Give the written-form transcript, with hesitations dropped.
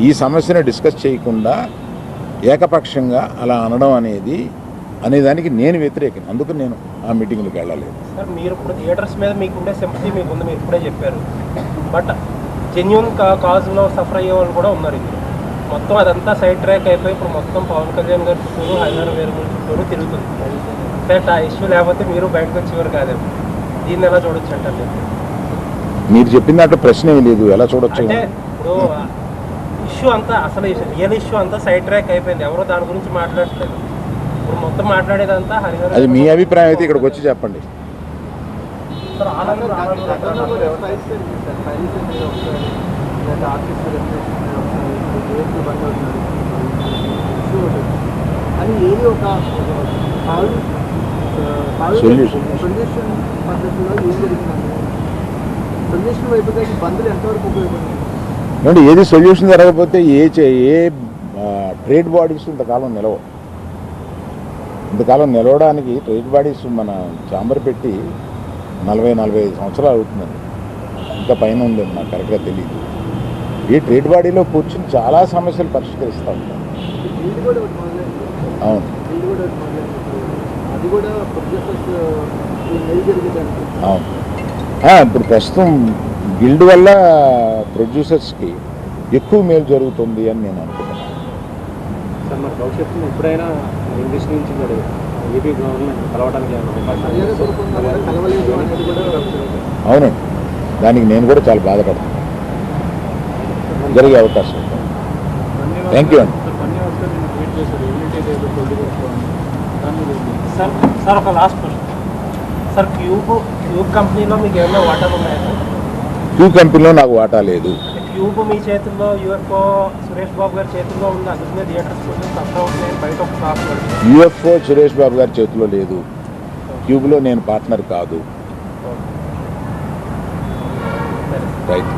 ఈ సమస్యను డిస్కస్ చేయకుండా ఏకపక్షంగా అలా అనడం అనేదానికి నేను వ్యతిరేకం. అందుకు నేను ఆ మీటింగ్లకు వెళ్ళలేదు. సార్, మీరు ఇప్పుడు థియేటర్స్ మీద మీకుండే సింపతి మీకుంది, మీరు ఇప్పుడే చెప్పారు. బట్ జెన్యున్ కాజ్లో సఫర్ అయ్యే వాళ్ళు కూడా ఉన్నారు ఇందులో. మొత్తం అదంతా సైడ్ ట్రాక్ అయిపోయి ఇప్పుడు మొత్తం పవన్ కళ్యాణ్ గారి చుట్టూరు, హరిహర వీరమణి చుట్టూరు తిరుగుతుంది. ఇన్ఫాక్ట్ ఆ ఇష్యూ లేకపోతే మీరు బయటకు వచ్చేవారు కాదేమో. దీన్ని ఎలా చూడొచ్చు అంటే మీరు చెప్పిన దాంట్లో ప్రశ్న ఏమి లేదు. ఎలా చూడొచ్చు అంటే ఇప్పుడు ఇష్యూ అంతా, అసలు రియల్ ఇష్యూ అంతా సైడ్ ట్రాక్ అయిపోయింది. ఎవరో దాని గురించి మాట్లాడట్లేదు. ఇప్పుడు మొత్తం మాట్లాడేదంతా హరిహర. అది మీ అభిప్రాయం అయితే ఇక్కడికి వచ్చి చెప్పండి. సొల్యూషన్ పద్ధతిలో ఏం జరిగిందంటే సొల్యూషన్ వైపుగా ఈ బంధులు ఎంతవరకు ఉపయోగపడుతుంది? అంటే ఏది సొల్యూషన్ జరగకపోతే ఏ ట్రేడ్ బాడీస్ ఇంతకాలం నిలవ. ఇంతకాలం నిలవడానికి ట్రేడ్ బాడీస్ మన ఛాంబర్ పెట్టి 40-45 సంవత్సరాలు అవుతుందండి. ఇంకా పైన ఉందండి, నాకు కరెక్ట్గా తెలియదు. ఈ ట్రేడ్ బాడీలో కూర్చుని చాలా సమస్యలు పరిష్కరిస్తూ ఉంటాం. అవును, అవును. ఇప్పుడు ప్రస్తుతం గిల్డ్ వల్ల ప్రొడ్యూసర్స్కి ఎక్కువ మేలు జరుగుతుంది అని నేను అనుకుంటున్నాను. సార్, మరి భవిష్యత్తులో ఎప్పుడైనా ఇంగ్లీష్ నుంచి మరి ఏపీ గవర్నమెంట్ కలవడానికి అవునండి, దానికి నేను కూడా చాలా బాధపడతాను. జరిగే అవకాశం. థ్యాంక్ యూ అండి. సార్, ఒక లాస్ట్ క్వశ్చన్ సార్. క్యూబ్ కంపెనీలో మీకు ఏమైనా వాటాలు ఉన్నాయా? క్యూబ్ కంపెనీలో నాకు వాటా లేదు. క్యూబ్ మీ చేతుల్లో, యూఎఫ్ఓ సురేష్ బాబు గారి చేతుల్లో ఉంది. అందుకనే థియేటర్స్ కొంచెం సఫర్ అవుతున్నాయి బయట ఒక టాక్. యూఎఫ్ఓ సురేష్ బాబు గారి చేతిలో లేదు. క్యూబ్లో నేను పార్ట్నర్ కాదు. రైట్.